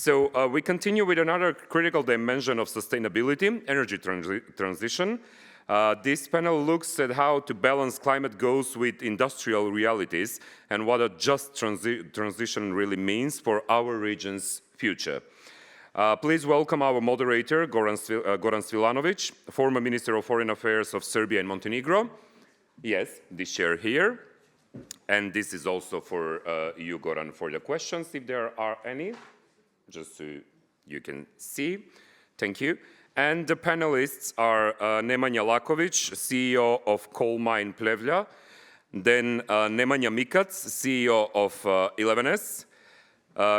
So we continue with another critical dimension of sustainability, energy transition. This panel looks at how to balance climate goals with industrial realities and what a just transition really means for our region's future. Please welcome our moderator, Goran Svilanovic, former Minister of Foreign Affairs of Serbia and Montenegro. Yes, this chair here. And this is also for you, Goran, for the questions, if there are any, just so you can see. Thank you. And the panelists are Nemanja Lakovic, CEO of Coal Mine Plevlja, then Nemanja Mikac, CEO of 11S,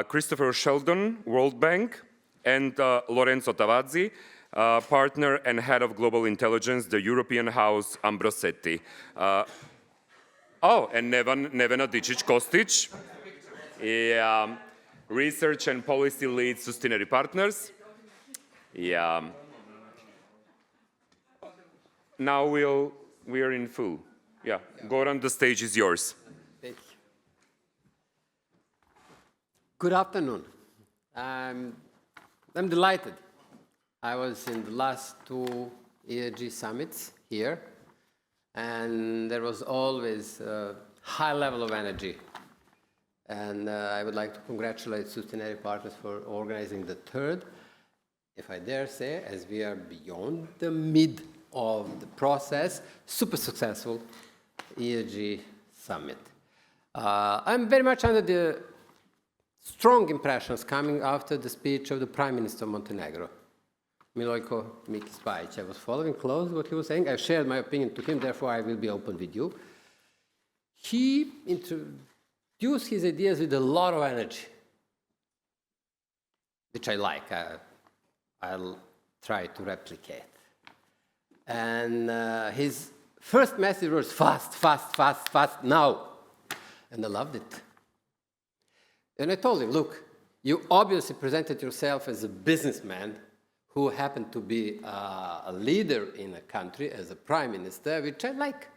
Christopher Sheldon, World Bank, and Lorenzo Tavazzi, partner and head of global intelligence, the European House Ambrosetti. And Nevena Dičić-Kostić, research and policy lead Sustineri Partners. Yeah. Now we are in full. Yeah, Goran, the stage is yours. Thank you. Good afternoon. I'm delighted. I was in the last two ESG summits here, and there was always a high level of energy. And I would like to congratulate Sustineri Partners for organizing the third, if I dare say, as we are beyond the mid of the process, super successful ESG Summit. I'm very much under the strong impressions coming after the speech of the Prime Minister of Montenegro, Milojko Mikić. I was following closely what he was saying. I shared my opinion to him, therefore I will be open with you. He introduced his ideas with a lot of energy, which I like. I'll try to replicate. And his first message was fast, fast, fast, fast, now. And I loved it. And I told him, look, you obviously presented yourself as a businessman who happened to be a leader in a country as a prime minister, which I like.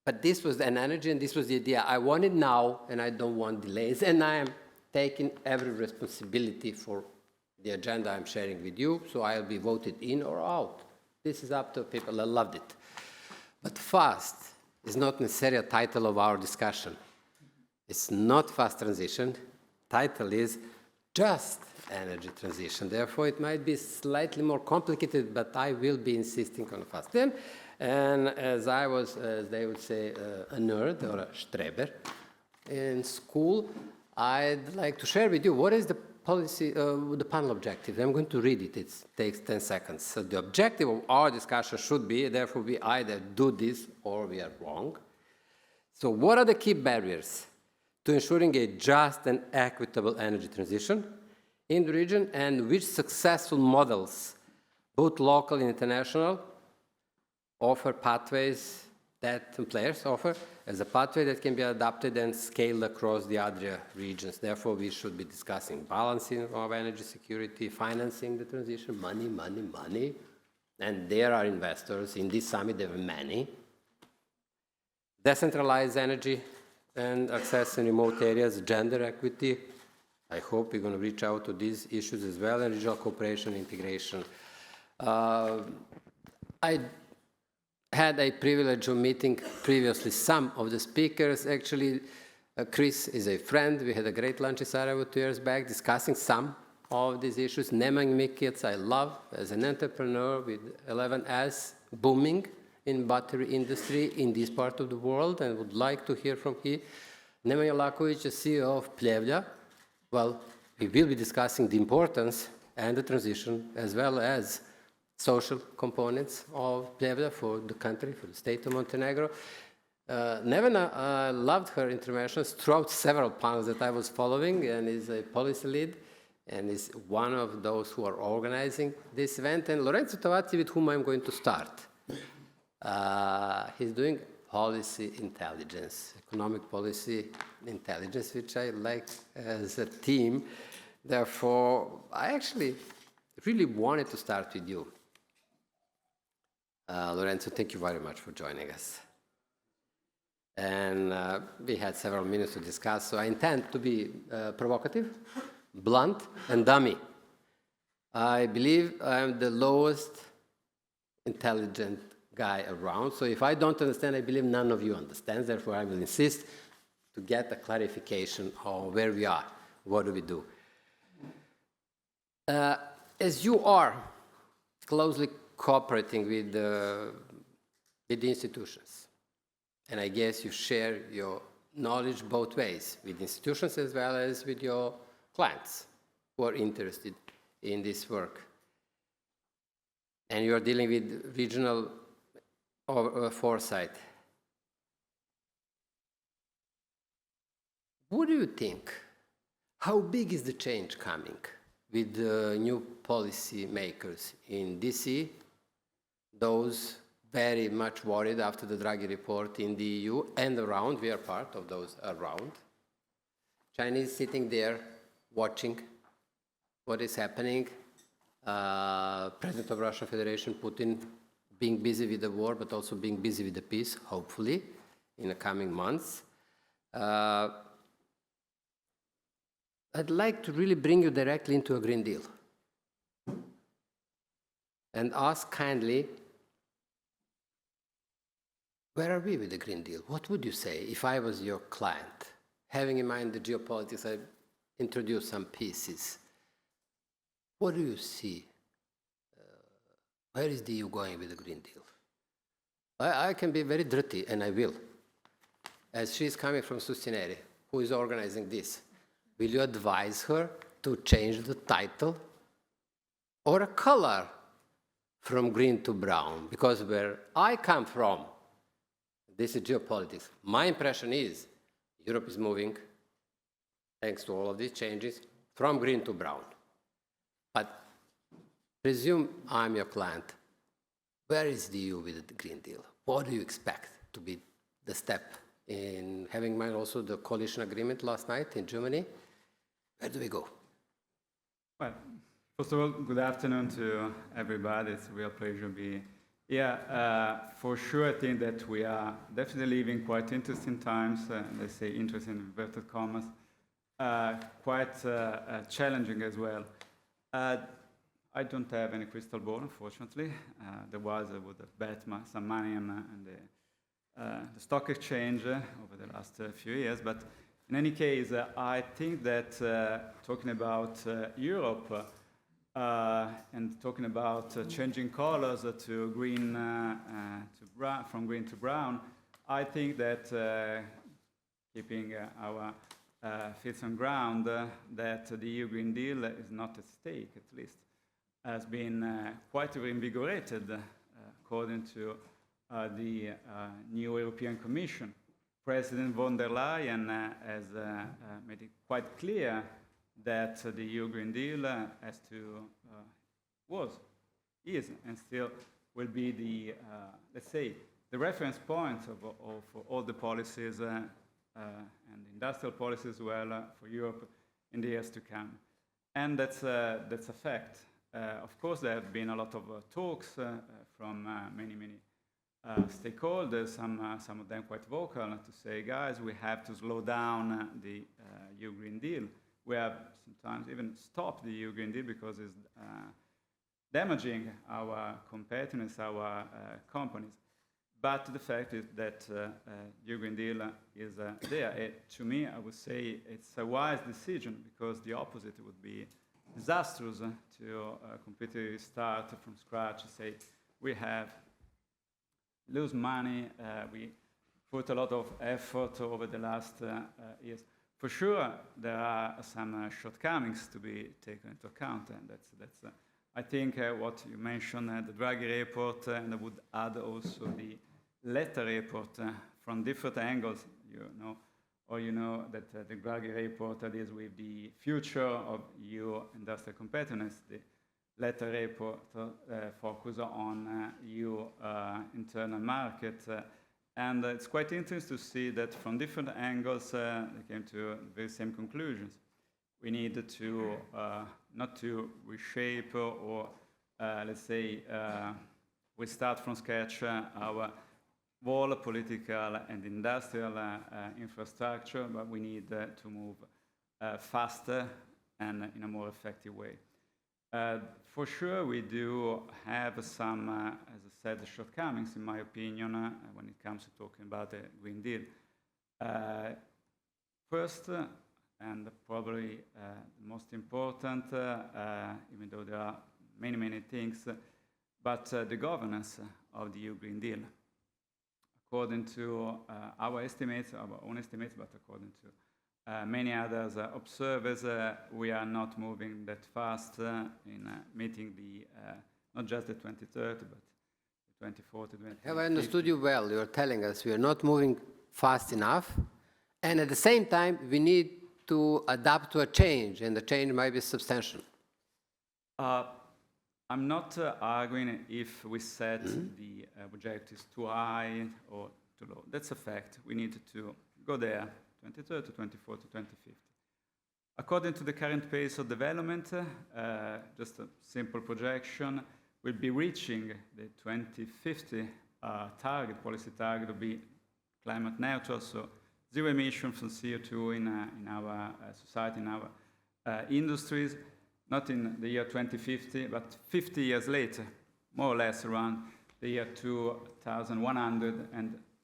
But this was an energy and this was the idea. I want it now and I don't want delays. And I am taking every responsibility for the agenda I'm sharing with you, so I'll be voted in or out. This is up to people. I loved it. But fast is not necessarily a title of our discussion. It's not fast transition. Title is just energy transition. Therefore, it might be slightly more complicated, but I will be insisting on fast. Then, and as I was, as they would say, a nerd or a streber in school, I'd like to share with you what is the policy, the panel objective. I'm going to read it. It takes 10 seconds. So the objective of our discussion should be, therefore, we either do this or we are wrong. So what are the key barriers to ensuring a just and equitable energy transition in the region, and which successful models, both local and international, offer pathways that players offer as a pathway that can be adapted and scaled across the Adria regions. Therefore, we should be discussing balancing of energy security, financing the transition, money, money, money. And there are investors. In this summit, there are many. Decentralized energy and access in remote areas, gender equity. I hope we're going to reach out to these issues as well, and regional cooperation and integration. I had a privilege of meeting previously some of the speakers. Actually, Chris is a friend. We had a great lunch in Sarajevo 2 years back discussing some of these issues. Nemanja Mikac, I love as an entrepreneur with 11S, booming in battery industry in this part of the world, and would like to hear from him. Nemanja Lakovic, the CEO of Plevlja. Well, we will be discussing the importance and the transition, as well as social components of Plevlja for the country, for the state of Montenegro. Nevena loved her interventions throughout several panels that I was following, and is a policy lead, and is one of those who are organizing this event. And Lorenzo Tavazzi, with whom I'm going to start. He's doing policy intelligence, economic policy intelligence, which I like as a team. Therefore, I actually really wanted to start with you. Lorenzo, thank you very much for joining us. And we had several minutes to discuss, so I intend to be provocative, blunt and dummy. I believe I'm the lowest intelligent guy around. So if I don't understand, I believe none of you understands. Therefore, I will insist to get a clarification on where we are. What do we do? As you are closely cooperating with the institutions, and I guess you share your knowledge both ways, with institutions as well as with your clients who are interested in this work. And you are dealing with regional foresight. What do you think? How big is the change coming with the new policy makers in DC, those very much worried after the Draghi report in the EU and around? We are part of those around. Chinese sitting there watching what is happening. President of Russian Federation, Putin, being busy with the war, but also being busy with the peace, hopefully, in the coming months. I'd like to really bring you directly into a Green Deal and ask kindly, where are we with the Green Deal? What would you say if I was your client? Having in mind the geopolitics, I introduced some pieces. What do you see? Where is the EU going with the Green Deal? I can be very dirty, and I will. As she's coming from Sustineri, who is organizing this, will you advise her to change the title or a color from green to brown? Because where I come from, this is geopolitics. My impression is Europe is moving, thanks to all of these changes, from green to brown. But presume I'm your client. Where is the EU with the Green Deal? What do you expect to be the step in having in mind also the coalition agreement last night in Germany? Where do we go? Well, first of all, good afternoon to everybody. It's a real pleasure to be here. For sure, I think that we are definitely living quite interesting times, let's say interesting in inverted commas, quite challenging as well. I don't have any crystal ball, unfortunately. Otherwise, I would have bet some money on the stock exchange over the last few years. But in any case, I think that talking about Europe and talking about changing colors to green to brown, from green to brown, I think that keeping our feet on ground, that the EU Green Deal is not at stake, at least, has been quite reinvigorated, according to the new European Commission. President von der Leyen has made it quite clear that the EU Green Deal has to, is, and still will be the, let's say, the reference point of all the policies and industrial policies as well for Europe in the years to come. And that's a fact. Of course, there have been a lot of talks from many stakeholders, some of them quite vocal, to say, guys, we have to slow down the EU Green Deal. We have sometimes even stopped the EU Green Deal because it's damaging our competitiveness, our companies. But the fact is that EU Green Deal is there. To me, I would say it's a wise decision, because the opposite would be disastrous to completely start from scratch, say, we have lose money, we put a lot of effort over the last years. For sure, there are some shortcomings to be taken into account, and that's I think what you mentioned, the Draghi report, and I would add also the Letter report from different angles, you know that the Draghi report deals with the future of EU industrial competitiveness. The Letter report focus on EU internal market. And it's quite interesting to see that from different angles they came to the very same conclusions. We need to not to reshape or let's say we start from scratch our whole political and industrial infrastructure, but we need to move faster and in a more effective way. For sure, we do have some, as I said, shortcomings, in my opinion, when it comes to talking about the Green Deal. First, and probably the most important, even though there are many, many things, but the governance of the EU Green Deal. According to our estimates, our own estimates, but according to many others observers, we are not moving that fast in meeting the, not just the 2030, but the 2040, 2050. Have I understood you well? You're telling us we are not moving fast enough, and at the same time, we need to adapt to a change, and the change might be substantial. I'm not arguing if we set the objectives too high or too low. That's a fact. We need to go there, 2030, 2040, 2050. According to the current pace of development, just a simple projection, we'll be reaching the 2050 target, policy target to be climate neutral, so zero emission from CO2 in our society, in our industries, not in the year 2050, but 50 years later, more or less around the year 2102,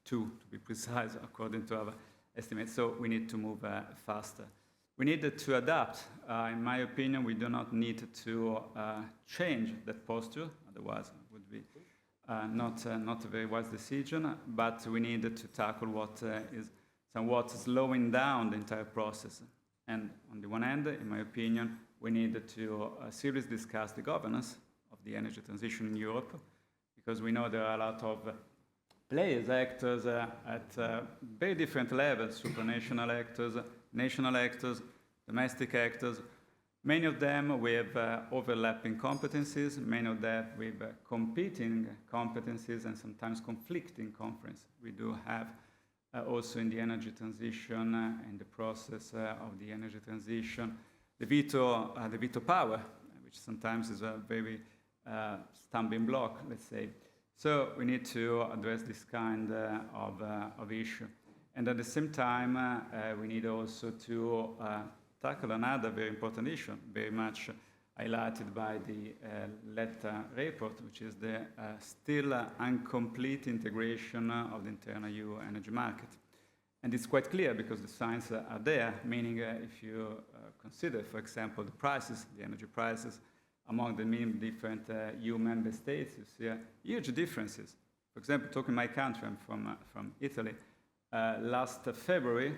to be precise, according to our estimates. So we need to move faster. We need to adapt. In my opinion, we do not need to change that posture, otherwise it would be not a very wise decision, but we need to tackle what is somewhat slowing down the entire process. And on the one hand, in my opinion, we need to seriously discuss the governance of the energy transition in Europe, because we know there are a lot of players, actors at very different levels, supranational actors, national actors, domestic actors, many of them with overlapping competencies, many of them with competing competencies and sometimes conflicting competencies. We do have also in the energy transition and the process of the energy transition, the veto power, which sometimes is a very stumbling block, let's say. So we need to address this kind of issue. And at the same time, we need also to tackle another very important issue, very much highlighted by the Letta report, which is the still incomplete integration of the internal EU energy market. And it's quite clear because the signs are there, meaning if you consider, for example, the prices, the energy prices among the many different EU member states, you see huge differences. For example, talking my country, I'm from Italy, last February,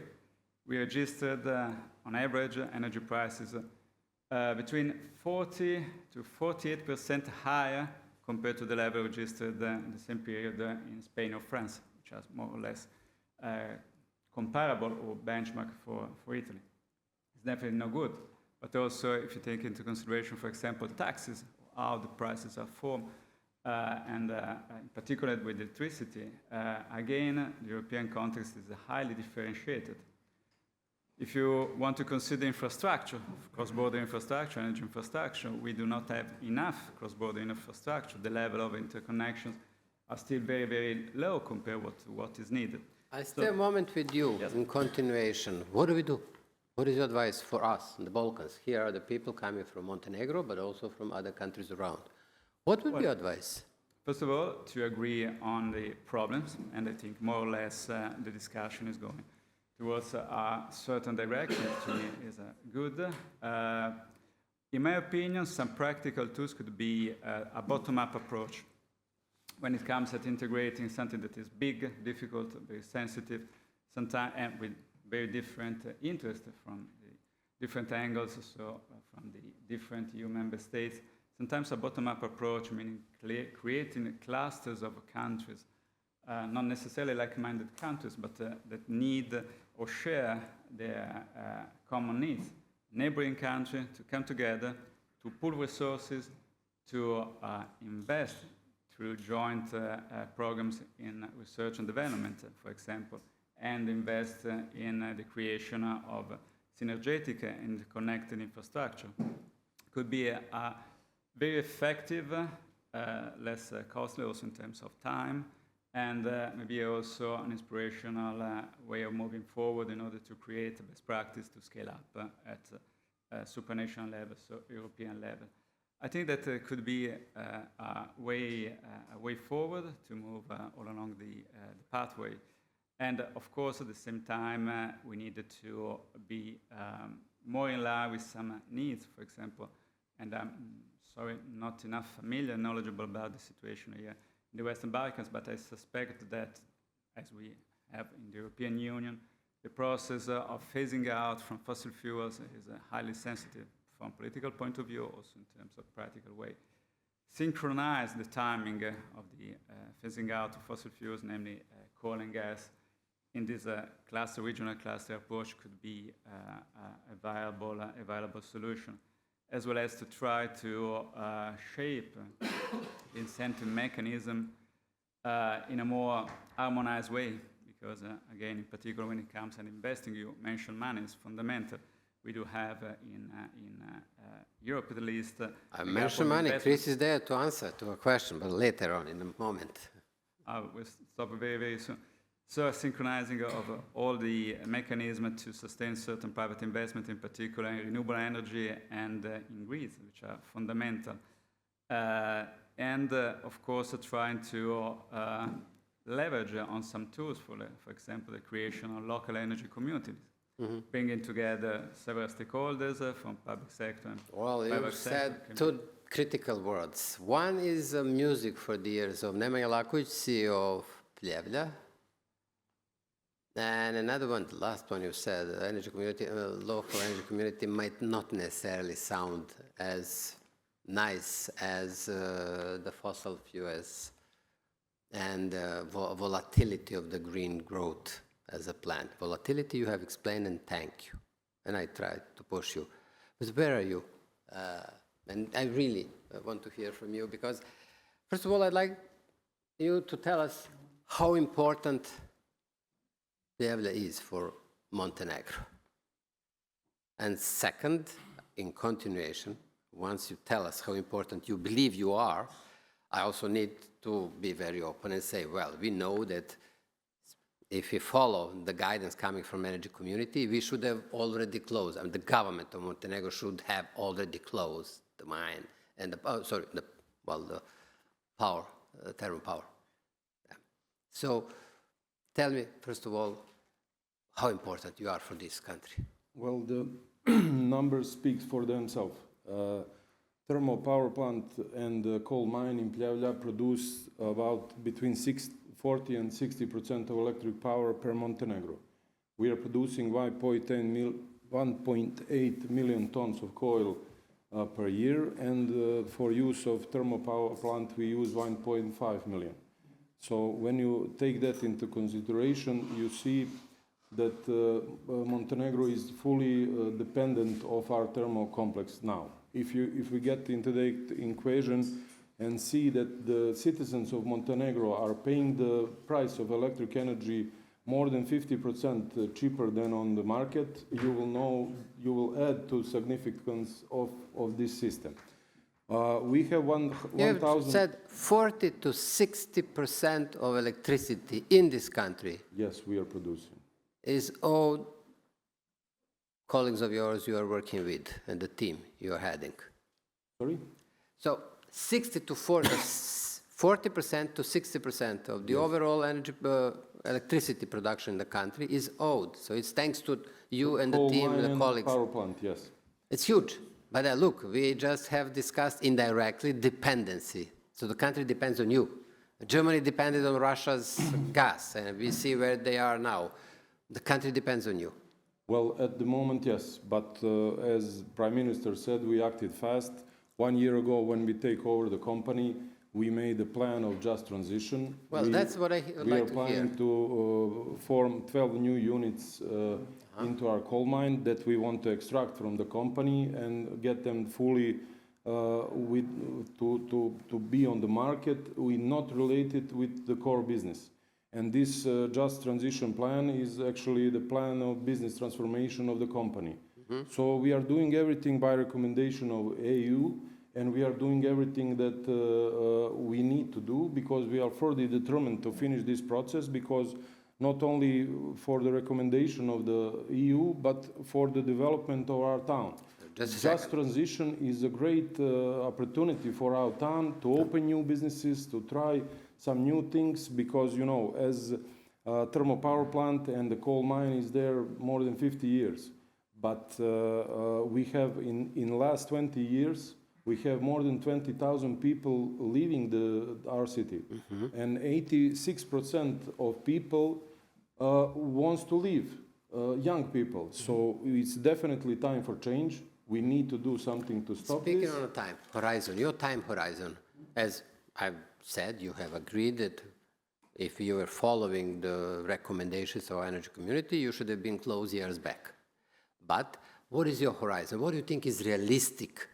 we registered on average energy prices between 40 to 48% higher compared to the level registered in the same period in Spain or France, which are more or less comparable or benchmark for Italy. It's definitely no good. But also, if you take into consideration, for example, taxes, how the prices are formed, and in particular with electricity, again, the European context is highly differentiated. If you want to consider infrastructure, cross-border infrastructure, energy infrastructure, we do not have enough cross-border infrastructure. The level of interconnections are still very, very low compared to what is needed. I stay a moment with you in continuation. What do we do? What is your advice for us in the Balkans? Here are the people coming from Montenegro, but also from other countries around. What would be your advice? First of all, to agree on the problems, and I think more or less the discussion is going towards a certain direction, to me is good. In my opinion, some practical tools could be a bottom-up approach when it comes at integrating something that is big, difficult, very sensitive, sometimes and with very different interests from the different angles, so from the different EU member states. Sometimes a bottom-up approach, meaning creating clusters of countries, not necessarily like-minded countries, but that need or share their common needs. Neighboring countries to come together, to pool resources, to invest through joint programs in research and development, for example, and invest in the creation of synergetic and connected infrastructure. Could be a very effective, less costly also in terms of time, and maybe also an inspirational way of moving forward in order to create a best practice to scale up at supranational level, so European level. I think that could be a way forward to move all along the pathway. And of course, at the same time, we needed to be more in line with some needs, for example. And I'm sorry, not enough familiar, knowledgeable about the situation here in the Western Balkans, but I suspect that, as we have in the European Union, the process of phasing out from fossil fuels is highly sensitive from a political point of view, also in terms of practical way. Synchronize the timing of the phasing out of fossil fuels, namely coal and gas, in this regional cluster approach could be a viable solution, as well as to try to shape the incentive mechanism in a more harmonized way, because again, in particular when it comes to investing, you mentioned money is fundamental. We do have in Europe at least. I mentioned money. Chris is there to answer to a question, but later on in a moment. We'll stop very, very soon. So a synchronizing of all the mechanisms to sustain certain private investment, in particular in renewable energy and in grids, which are fundamental. And of course, trying to leverage on some tools for example, the creation of local energy communities, bringing together several stakeholders from public sector and you said two critical words. One is music for the ears of Nemanja Laković, CEO of Pljevlja. And another one, the last one you said, energy community, local energy community might not necessarily sound as nice as the fossil fuels and volatility of the green growth as a plant. Volatility you have explained, and thank you. And I tried to push you. But where are you? And I really want to hear from you, because first of all, I'd like you to tell us how important Pljevlja is for Montenegro. And second, in continuation, once you tell us how important you believe you are, I also need to be very open and say, well, we know that if we follow the guidance coming from energy community, we should have already closed. I mean, the government of Montenegro should have already closed the mine and the power, thermal power. Yeah. So tell me, first of all, how important you are for this country. Well, the numbers speak for themselves. Thermal power plant and coal mine in Pljevlja produce about between 40 and 60% of electric power per Montenegro. We are producing 1.8 million tons of coal per year, and for use of thermal power plant we use 1.5 million. So when you take that into consideration, you see that Montenegro is fully dependent of our thermal complex now. If we get into the equation and see that the citizens of Montenegro are paying the price of electric energy more than 50% cheaper than on the market, you will add to significance of this system. We have 1,000... You said 40 to 60% of electricity in this country. Yes, we are producing. Is all colleagues of yours you are working with and the team you are heading. Sorry? So 40% to 60% of the overall energy, electricity production in the country is owed. So it's thanks to you and the team and the colleagues. Power plant, yes. It's huge. But look, we just have discussed indirectly dependency. So the country depends on you. Germany depended on Russia's gas, and we see where they are now. The country depends on you. Well, at the moment, yes. But as Prime Minister said, we acted fast. 1 year ago, when we take over the company, we made a plan of just transition. Well, that's what I would like to hear. We are planning to form 12 new units into our coal mine that we want to extract from the company and get them fully to be on the market. We're not related with the core business. And this just transition plan is actually the plan of business transformation of the company. So we are doing everything by recommendation of EU, and we are doing everything that we need to do, because we are fully determined to finish this process, because not only for the recommendation of the EU, but for the development of our town. Just a Just second. transition is a great opportunity for our town to open new businesses, to try some new things, because, you know, as a thermal power plant and the coal mine is there more than 50 years. But we have, in last 20 years, we have more than 20,000 people leaving our city. And 86% of people wants to leave, young people. So it's definitely time for change. We need to do something to stop Speaking this. on a time horizon, your time horizon, as I've said, you have agreed that if you were following the recommendations of our energy community, you should have been closed years back. But what is your horizon? What do you think is realistic?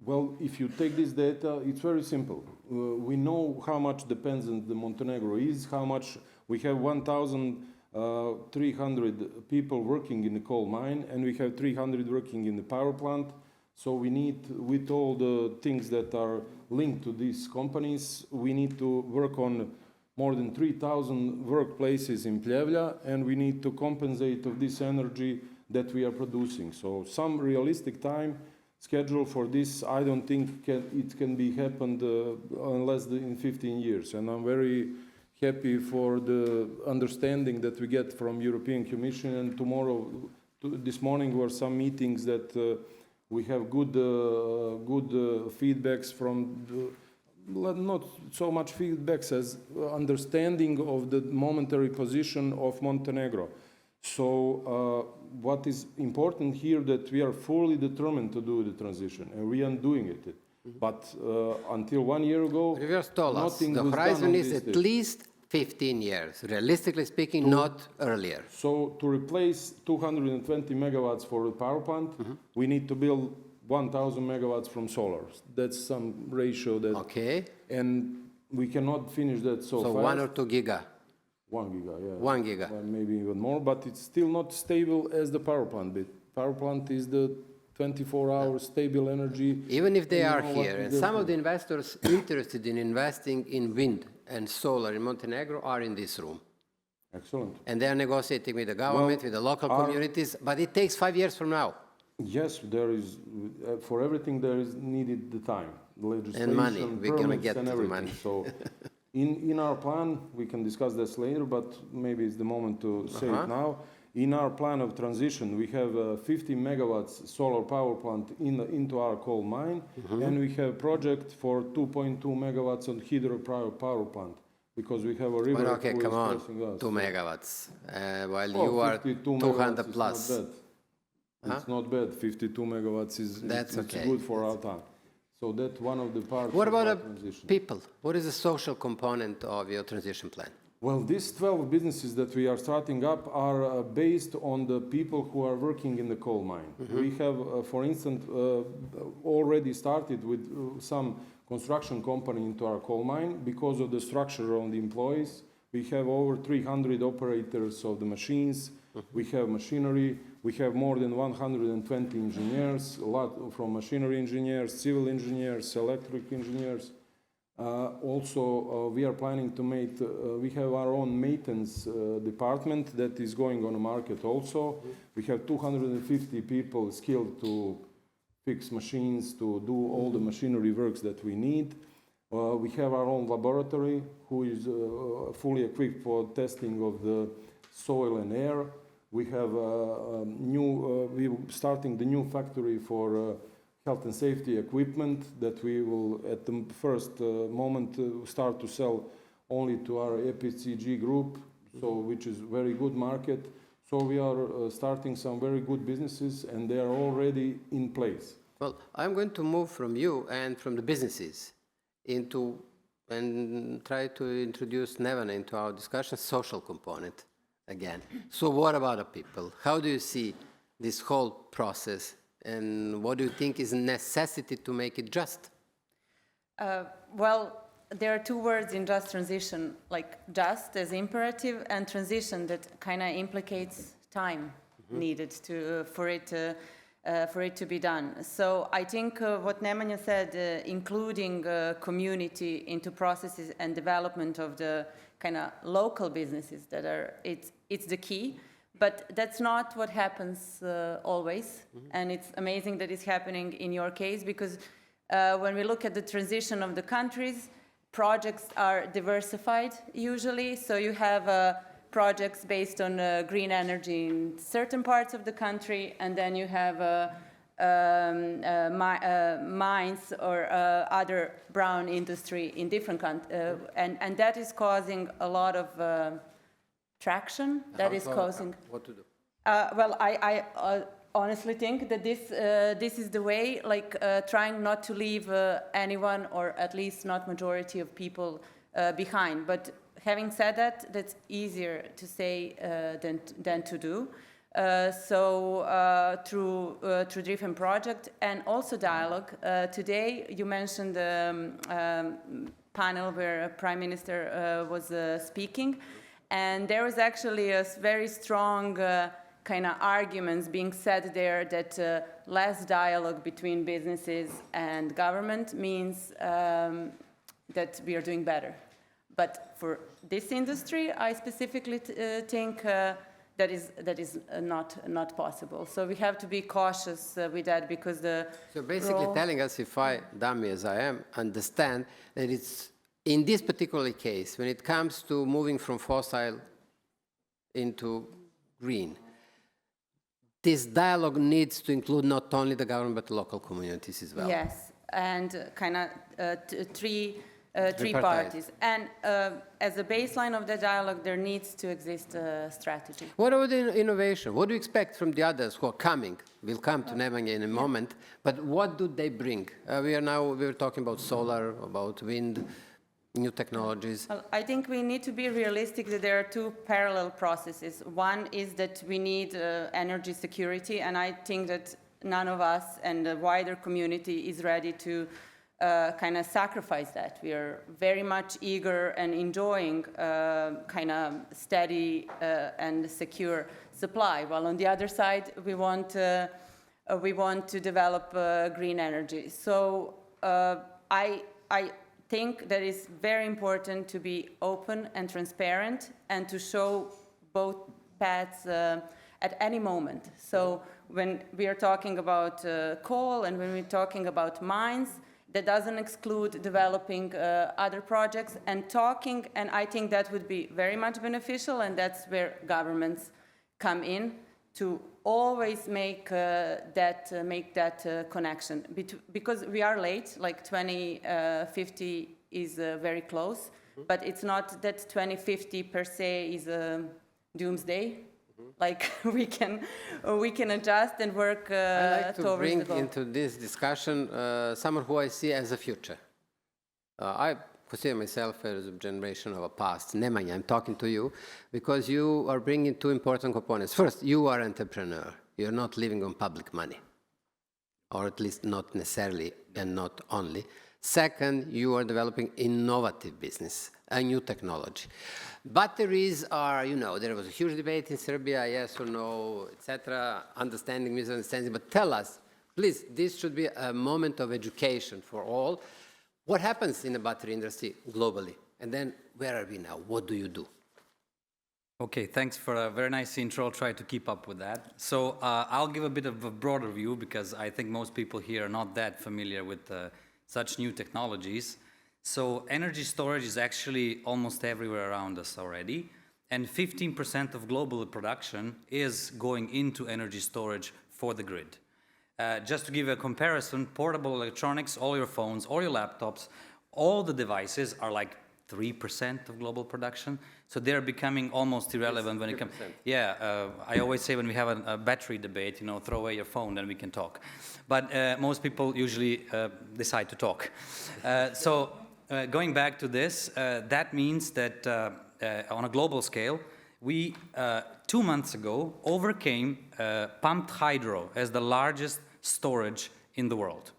Well, if you take this data, it's very simple. We know how much dependent the Montenegro is, how much we have 1,300 people working in the coal mine, and we have 300 working in the power plant. So we need, with all the things that are linked to these companies, we need to work on more than 3,000 workplaces in Pljevlja, and we need to compensate of this energy that we are producing. So some realistic time schedule for this, I don't think it can be happened unless in 15 years. And I'm very happy for the understanding that we get from European Commission. And this morning were some meetings that we have good feedbacks from, not so much feedbacks as understanding of the momentary position of Montenegro. So what is important here that we are fully determined to do the transition, and we are doing it. But until 1 year ago, Reverse told us nothing the was done horizon on is this at stage. least 15 years, realistically speaking, not earlier. So to replace 220 megawatts for the power plant, we need to build 1,000 megawatts from solar. That's some ratio that, Okay, and we cannot finish that so so fast. 1 or 2 giga. 1 giga, yeah. 1 giga. Maybe even more, but it's still not stable as the power plant bit. Power plant is the 24-hour stable energy. Even if they And you are know what here, we and do. some of the investors interested in investing in wind and solar in Montenegro are in this room. Excellent. And they are negotiating with the government, with the local communities, but it takes 5 years from now. Yes, there is, for everything there is needed the time, legislation, money. We're gonna permits get and to the everything. money. So in our plan, we can discuss this later, but maybe it's the moment to say it now. In our plan of transition, we have 50 megawatts solar power plant into our coal mine, and we have project for 2.2 megawatts on hydro power plant, because we have a river Well, okay, who is come on, pressing us. 2 megawatts, while Oh, you are 52 200 megawatts is plus. not bad. It's not bad. 52 megawatts is That's it's okay. good for our town. So that's one of the parts What of about our the transition. people? What is the social component of your transition plan? Well, these 12 businesses that we are starting up are based on the people who are working in the coal mine. We have, for instance, already started with some construction company into our coal mine because of the structure on the employees. We have over 300 operators of the machines. We have machinery. We have more than 120 engineers, a lot from machinery engineers, civil engineers, electric engineers. Also, we are planning to make, we have our own maintenance department that is going on the market also. We have 250 people skilled to fix machines, to do all the machinery works that we need. We have our own laboratory who is fully equipped for testing of the soil and air. We have we're starting the new factory for health and safety equipment that we will, at the first moment, start to sell only to our EPCG group, so which is very good market. So we are starting some very good businesses, and they are already in place. Well, I'm going to move from you and from the businesses into, and try to introduce Nevena into our discussion, social component again. So what about the people? How do you see this whole process? And what do you think is a necessity to make it just? Well, there are two words in just transition, like just as imperative and transition that kind of implicates time needed for it to be done. So I think what Nemanja said, including community into processes and development of the kind of local businesses that are, it's the key. But that's not what happens always, and it's amazing that it's happening in your case, because when we look at the transition of the countries, projects are diversified usually, so you have projects based on green energy in certain parts of the country, and then you have mines or other brown industry in different countries, and that is causing a lot of traction. That is causing. What to do? Well, I honestly think that this is the way, like trying not to leave anyone, or at least not majority of people behind. But having said that, that's easier to say than to do. So through different projects and also dialogue. Today you mentioned the panel where Prime Minister was speaking, and there was actually a very strong kind of arguments being said there that less dialogue between businesses and government means that we are doing better. But for this industry, I specifically think that is not possible. So we have to be cautious with that, because the So basically telling us, if I, dummy as I am, understand that it's, in this particular case, when it comes to moving from fossil into green, this dialogue needs to include not only the government, but local communities as well. Yes, and kind of three Tripartite. parties. And as a baseline of the dialogue, there needs to exist a strategy. What about the innovation? What do you expect from the others who are coming? We'll come to Nemanja in a moment, but what do they bring? We're talking about solar, about wind, new technologies. Well, I think we need to be realistic that there are two parallel processes. One is that we need energy security, and I think that none of us and the wider community is ready to kind of sacrifice that. We are very much eager and enjoying kind of steady and secure supply, while on the other side we want to develop green energy. So I think that it's very important to be open and transparent and to show both paths at any moment. So when we are talking about coal and when we're talking about mines, that doesn't exclude developing other projects and I think that would be very much beneficial, and that's where governments come in to always make that connection. Because we are late, like 2050 is very close, but it's not that 2050 per se is a doomsday. Like we can adjust and work I'd like to towards bring the goal. into this discussion someone who I see as a future. I consider myself as a generation of a past. Nemanja, I'm talking to you because you are bringing two important components. First, you are an entrepreneur. You're not living on public money, or at least not necessarily and not only. Second, you are developing innovative business, a new technology. Batteries are, there was a huge debate in Serbia, yes or no, etc., understanding, misunderstanding. But tell us, please, this should be a moment of education for all. What happens in the battery industry globally? And then where are we now? What do you do? Okay, thanks for a very nice intro. I'll try to keep up with that. So I'll give a bit of a broader view because I think most people here are not that familiar with such new technologies. So energy storage is actually almost everywhere around us already. And 15% of global production is going into energy storage for the grid. Just to give a comparison, portable electronics, all your phones, all your laptops, all the devices are like 3% of global production. So they're becoming almost irrelevant when it comes. Yeah, I always say when we have a battery debate, throw away your phone, then we can talk. But most people usually decide to talk. Going back to this, that means that on a global scale, we 2 months ago overcame pumped hydro as the largest storage in the world.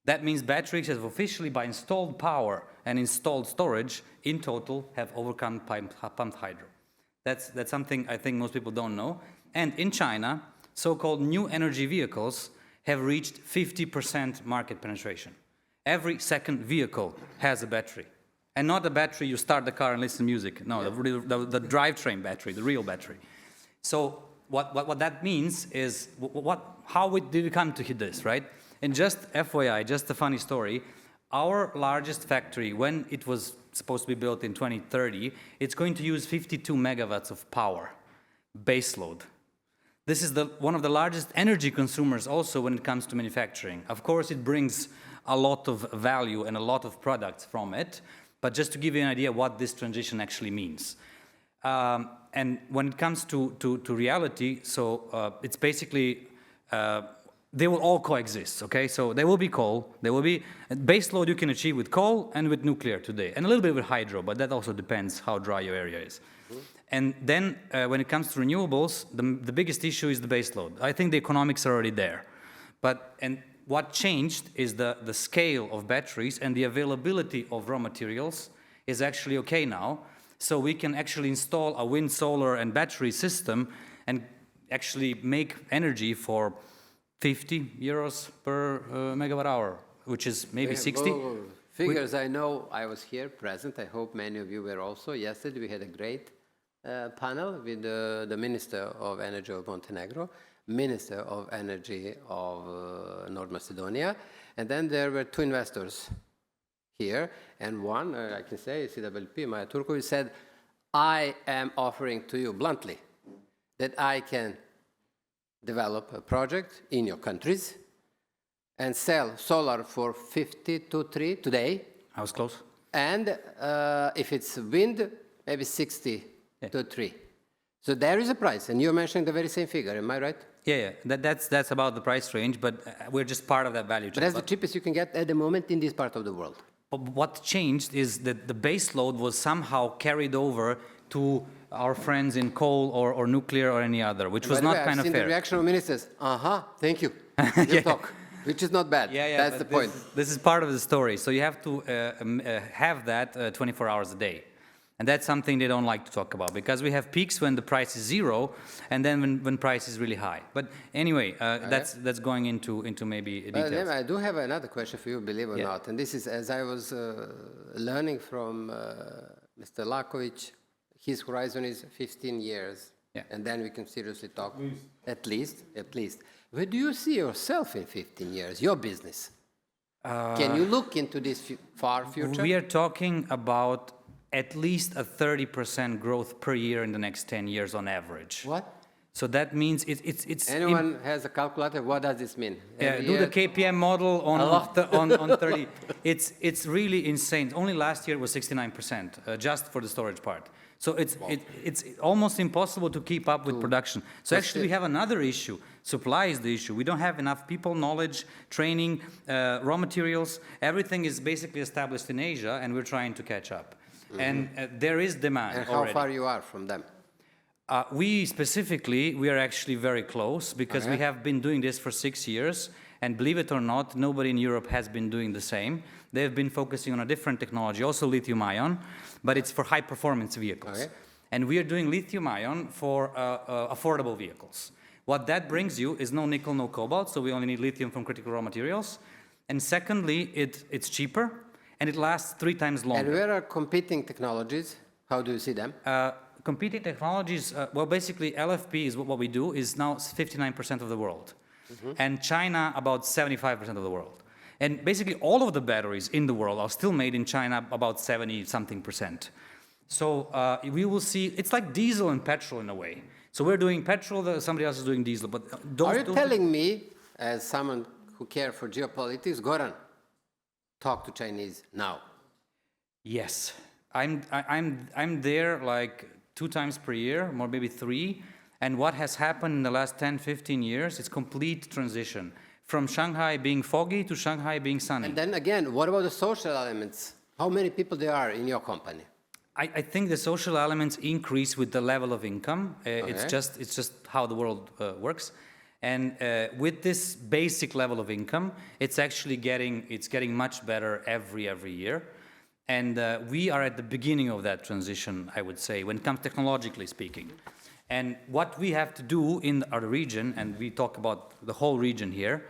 That means batteries have officially, by installed power and installed storage, in total have overcome pumped hydro. That's something I think most people don't know. And in China, so-called new energy vehicles have reached 50% market penetration. Every second vehicle has a battery. And not a battery you start the car and listen to music. No, the drivetrain battery, the real battery. So what that means is, did we come to this, right? And just FYI, just a funny story, our largest factory, when it was supposed to be built in 2030, it's going to use 52 megawatts of power, baseload. This is one of the largest energy consumers also when it comes to manufacturing. Of course, it brings a lot of value and a lot of products from it, but just to give you an idea what this transition actually means. And when it comes to reality, so it's basically, they will all coexist, okay? So there will be coal, there will be, base load you can achieve with coal and with nuclear today, and a little bit with hydro, but that also depends how dry your area is. And then when it comes to renewables, the biggest issue is the base load. I think the economics are already there. And what changed is the scale of batteries and the availability of raw materials is actually okay now. So we can actually install a wind, solar, and battery system and actually make energy for 50 euros per megawatt hour, which is maybe 60. Figures I know, I was here present. I hope many of you were also. Yesterday we had a great panel with the Minister of Energy of Montenegro, Minister of Energy of North Macedonia, and then there were two investors here, and one, I can say, CWP, Maja Turkovic, said, I am offering to you bluntly that I can develop a project in your countries and sell solar for 50 to 3 today. I was close. And if it's wind, maybe 60 to 3. So there is a price, and you're mentioning the very same figure, am I right? Yeah. That's about the price range, but we're just part of that value chain. But that's the cheapest you can get at the moment in this part of the world. But what changed is that the base load was somehow carried over to our friends in coal or nuclear or any other, which was not kind of fair. I've seen the reaction of ministers. Thank you. You talk, which is not bad. That's the point. This is part of the story. So you have to have that 24 hours a day. And that's something they don't like to talk about, because we have peaks when the price is zero, and then when price is really high. But anyway, that's going into maybe details. I do have another question for you, believe it or not. And this is, as I was learning from Mr. Lakovic, his horizon is 15 years. Yeah. And then we can seriously talk. At least. Where do you see yourself in 15 years, your business? Can you look into this far future? We are talking about at least a 30% growth per year in the next 10 years on average. What? So that means it's Anyone has a calculator? What does this mean? Do the KPM model on 30. It's really insane. Only last year it was 69%, just for the storage part. So it's almost impossible to keep up with production. So actually we have another issue. Supply is the issue. We don't have enough people, knowledge, training, raw materials. Everything is basically established in Asia, and we're trying to catch up. And there is demand already. And how far you are from them? We are actually very close, because we have been doing this for 6 years, and believe it or not, nobody in Europe has been doing the same. They've been focusing on a different technology, also lithium-ion, but it's for high-performance vehicles. And we are doing lithium-ion for affordable vehicles. What that brings you is no nickel, no cobalt, so we only need lithium from critical raw materials. And secondly, it's cheaper, and it lasts 3 times longer. And where are competing technologies? How do you see them? Competing technologies, well, basically LFP is what we do, is now 59% of the world. And China, about 75% of the world. And basically all of the batteries in the world are still made in China, about 70-something%. So we will see, it's like diesel and petrol in a way. So we're doing petrol, somebody else is doing diesel. But are you telling me, as someone who cares for geopolitics, Goran, talk to Chinese now? Yes. I'm there like 2 times per year, or maybe 3. And what has happened in the last 10, 15 years is complete transition. From Shanghai being foggy to Shanghai being sunny. And then again, what about the social elements? How many people there are in your company? I think the social elements increase with the level of income. It's just how the world works. And with this basic level of income, it's actually getting much better every year. And we are at the beginning of that transition, I would say, when it comes technologically speaking. And what we have to do in our region, and we talk about the whole region here,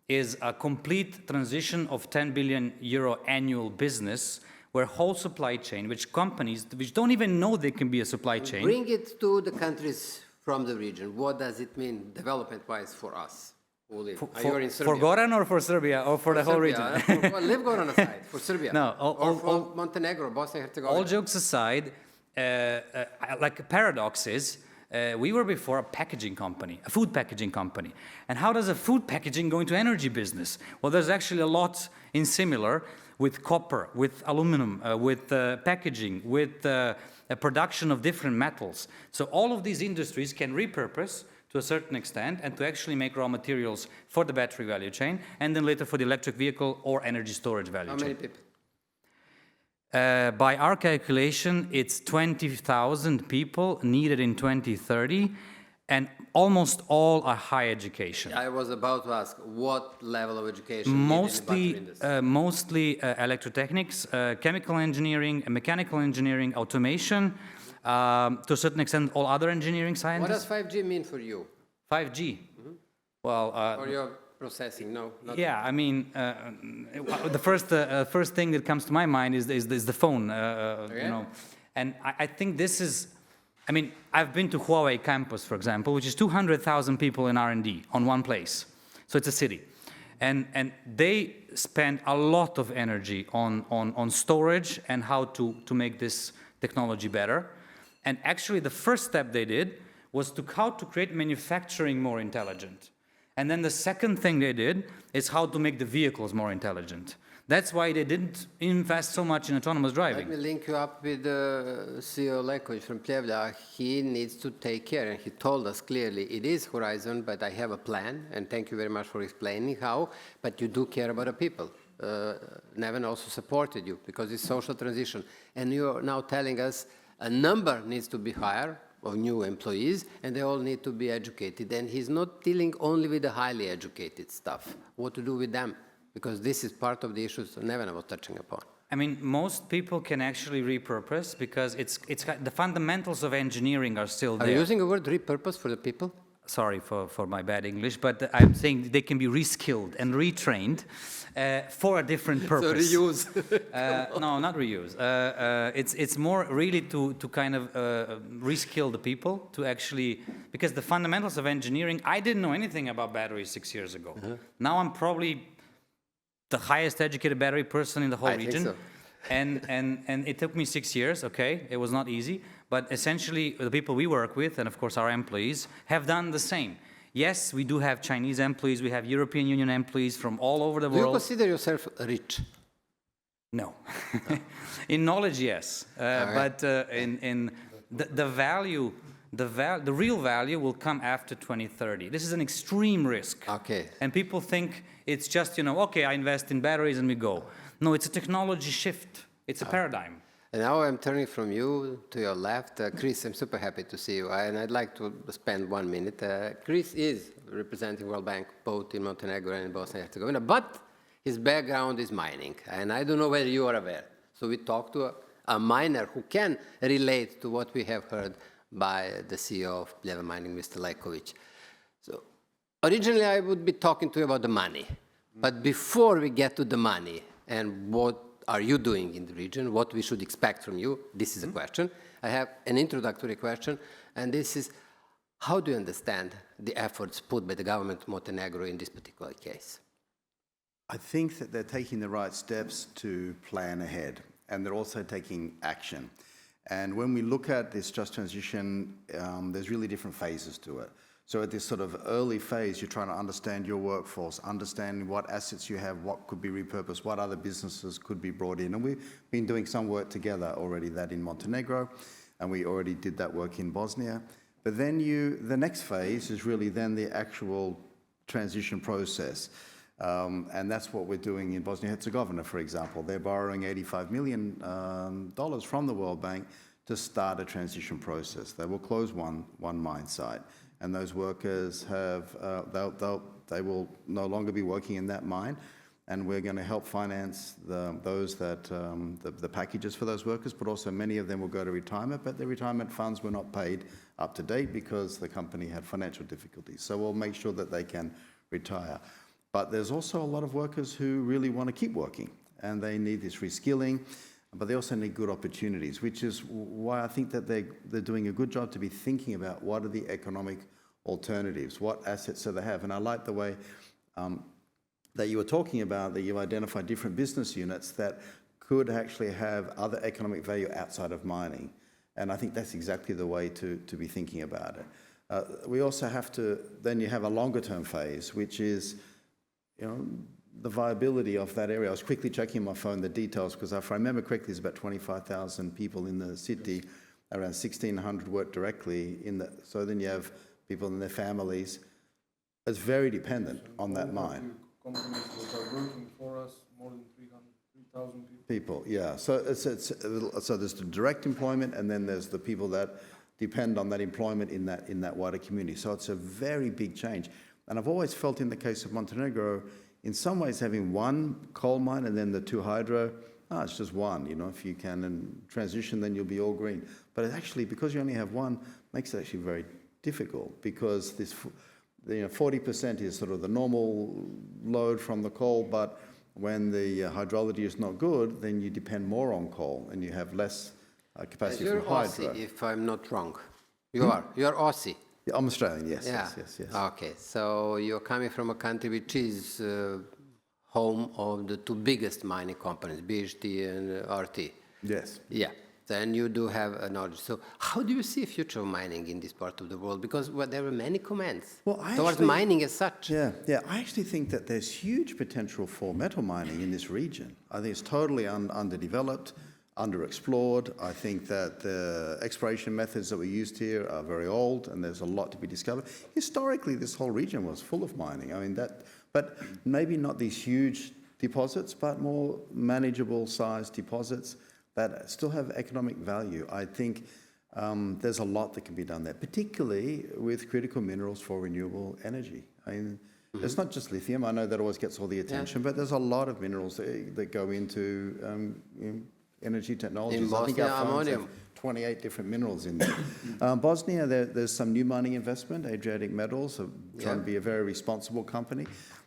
is a complete transition of 10 billion euro annual business, where whole supply chain, which companies which don't even know they can be a supply chain. Bring it to the countries from the region. What does it mean development-wise for us who live? You're in For Serbia. Goran or for Serbia or for the whole region? Well, leave Goran aside, for Serbia. No, or for Montenegro, Bosnia and Herzegovina. All jokes aside, like a paradox is, we were before a packaging company, a food packaging company. And how does a food packaging go into energy business? Well, there's actually a lot in similar with copper, with aluminum, with packaging, with a production of different metals. So all of these industries can repurpose to a certain extent and to actually make raw materials for the battery value chain and then later for the electric vehicle or energy storage value chain. How many people? By our calculation, it's 20,000 people needed in 2030, and almost all are high education. I was about to ask, what level of education needed in the battery industry? Mostly electrotechnics, chemical engineering, mechanical engineering, automation, to a certain extent, all other engineering What sciences. does 5G mean for you? 5G? Well, For your processing? No. Not yeah, I mean, the first thing that comes to my mind is the phone, you know, and I think this is, I mean, I've been to Huawei campus, for example, which is 200,000 people in R&D on one place, so it's a city, and they spend a lot of energy on storage and how to make this technology better, and actually the first step they did was how to create manufacturing more intelligent. And then the second thing they did is how to make the vehicles more intelligent. That's why they didn't invest so much in autonomous driving. Let me link you up with CEO Lekovic from Pljevlja. He needs to take care, and he told us clearly, it is Horizon, but I have a plan, and thank you very much for explaining how, but you do care about the people. Neven also supported you, because it's social transition. And you're now telling us a number needs to be higher of new employees, and they all need to be educated. And he's not dealing only with the highly educated stuff. What to do with them? Because this is part of the issues Neven was touching upon. I mean, most people can actually repurpose because it's the fundamentals of engineering are still there. Are you using the word repurpose for the people? Sorry for my bad English, but I'm saying they can be reskilled and retrained for a different purpose. So reuse. No, not reuse. It's more really to kind of reskill the people to actually, because the fundamentals of engineering, I didn't know anything about batteries 6 years ago. Now I'm probably the highest educated battery person in the whole region. Think so. And it took me 6 years, okay? It was not easy, but essentially the people we work with, and of course our employees, have done the same. Yes, we do have Chinese employees, we have European Union employees from all over the Do you world. consider yourself rich? No. In knowledge, yes. But in the value, the real value will come after 2030. This is an extreme risk. Okay. And people think it's just, you know, okay, I invest in batteries and we go. No, it's a technology shift. It's a paradigm. And now I'm turning from you to your left. Chris, I'm super happy to see you. And I'd like to spend 1 minute. Chris is representing World Bank both in Montenegro and in Bosnia and Herzegovina, but his background is mining. And I don't know whether you are aware. So we talked to a miner who can relate to what we have heard by the CEO of Pljeva Mining, Mr. Lekovic. So originally I would be talking to you about the money. But before we get to the money and what are you doing in the region, what we should expect from you, this is a question. I have an introductory question, and this is, how do you understand the efforts put by the government of Montenegro in this particular case? I think that they're taking the right steps to plan ahead, and they're also taking action. And when we look at this just transition, there's really different phases to it. So at this sort of early phase, you're trying to understand your workforce, understand what assets you have, what could be repurposed, what other businesses could be brought in. And we've been doing some work together already, that in Montenegro, and we already did that work in Bosnia. But then the next phase is really then the actual transition process. And that's what we're doing in Bosnia-Herzegovina, for example. They're borrowing $85 million from the World Bank to start a transition process. They will close one mine site. And those workers they will no longer be working in that mine, and we're going to help finance the packages for those workers, but also many of them will go to retirement, but their retirement funds were not paid up to date because the company had financial difficulties. So we'll make sure that they can retire. But there's also a lot of workers who really want to keep working, and they need this reskilling. but they also need good opportunities, which is why I think that they're doing a good job to be thinking about what are the economic alternatives, what assets do they have. And I like the way that you were talking about, that you identified different business units that could actually have other economic value outside of mining. And I think that's exactly the way to be thinking about it. We also have to, then you have a longer term phase, which is, the viability of that area. I was quickly checking my phone, the details, because if I remember correctly, there's about 25,000 people in the city, around 1,600 work directly in the, so then you have people and their families. It's very dependent on that mine. Companies that are working for us, more than 3,000 people. Yeah, so so there's the direct employment, and then there's the people that depend on that employment in that wider community. So it's a very big change. And I've always felt in the case of Montenegro, in some ways having one coal mine and then the two hydro, it's just one, if you can and transition, then you'll be all green. But it actually, because you only have one, makes it actually very difficult, because this, 40% is sort of the normal load from the coal, but when the hydrology is not good, then you depend more on coal and you have less capacity You're from hydro. Aussie, if I'm not wrong. You're Aussie. Yeah, I'm Australian, yes, Yeah. yes. Okay, so you're coming from a country which is home of the two biggest mining companies, BHP and RT. Yes. Yeah, then you do have a knowledge. So how do you see future of mining in this part of the world? Because there are many comments towards mining as such. Yeah, I actually think that there's huge potential for metal mining in this region. I think it's totally underdeveloped, underexplored. I think that the exploration methods that were used here are very old, and there's a lot to be discovered. Historically, this whole region was full of mining. I mean, but maybe not these huge deposits, but more manageable sized deposits that still have economic value. I think there's a lot that can be done there, particularly with critical minerals for renewable energy. I mean, it's not just lithium. I know that always gets all the attention, but there's a lot of minerals that go into energy technologies. In Bosnia, I think our phones ammonium. have 28 different minerals in there. Bosnia, there's some new mining investment. Adriatic Metals are trying to be a very responsible company.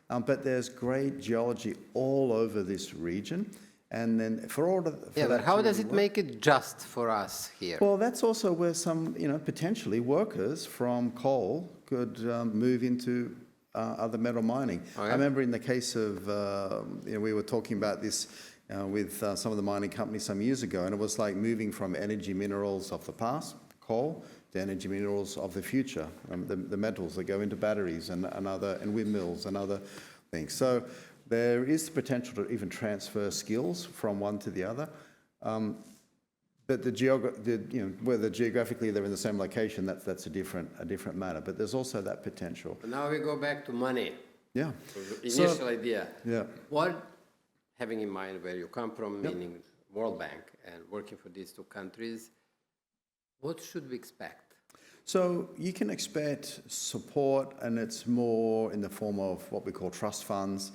But there's great geology all over this region. And then for all of but how does it make it just for us here? Well, that's also where some, potentially workers from coal could move into other metal mining. Oh, yeah? I remember in the case of, we were talking about this with some of the mining companies some years ago, and it was like moving from energy minerals of the past, coal, to energy minerals of the future, the metals that go into batteries and windmills and other things. So there is the potential to even transfer skills from one to the other. But whether geographically they're in the same location, that's a different matter. But there's also that potential. Now we go back to money. Yeah. So the initial idea. Yeah. What, having in mind where you come from, meaning World Bank, and working for these two countries, what should we expect? So you can expect support, and it's more in the form of what we call trust funds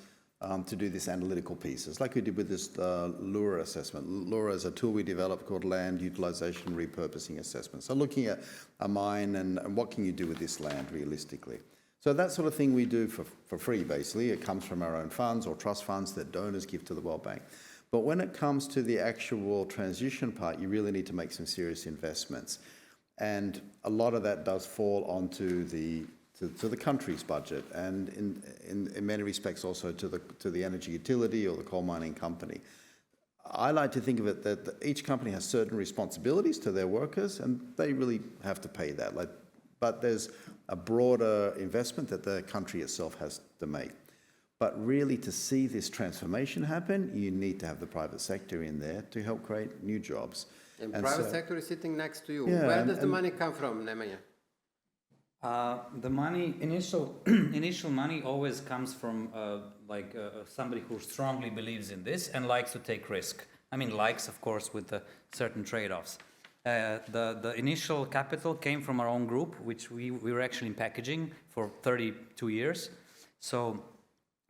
to do this analytical pieces, like we did with this LURA assessment. LURA is a tool we developed called Land Utilization Repurposing Assessment. So looking at a mine and what can you do with this land realistically. So that sort of thing we do for free, basically. It comes from our own funds or trust funds that donors give to the World Bank. But when it comes to the actual transition part, you really need to make some serious investments. And a lot of that does fall onto the country's budget, and in many respects also to the energy utility or the coal mining company. I like to think of it that each company has certain responsibilities to their workers, and they really have to pay that. But there's a broader investment that the country itself has to make. But really, to see this transformation happen, you need to have the private sector in there to help create new jobs. And private sector is sitting next to you. Yeah, Where does the money come from, Nemanja? The money, initial money always comes from somebody who strongly believes in this and likes to take risk. I mean, likes, of course, with certain trade-offs. The initial capital came from our own group, which we were actually in packaging for 32 years. So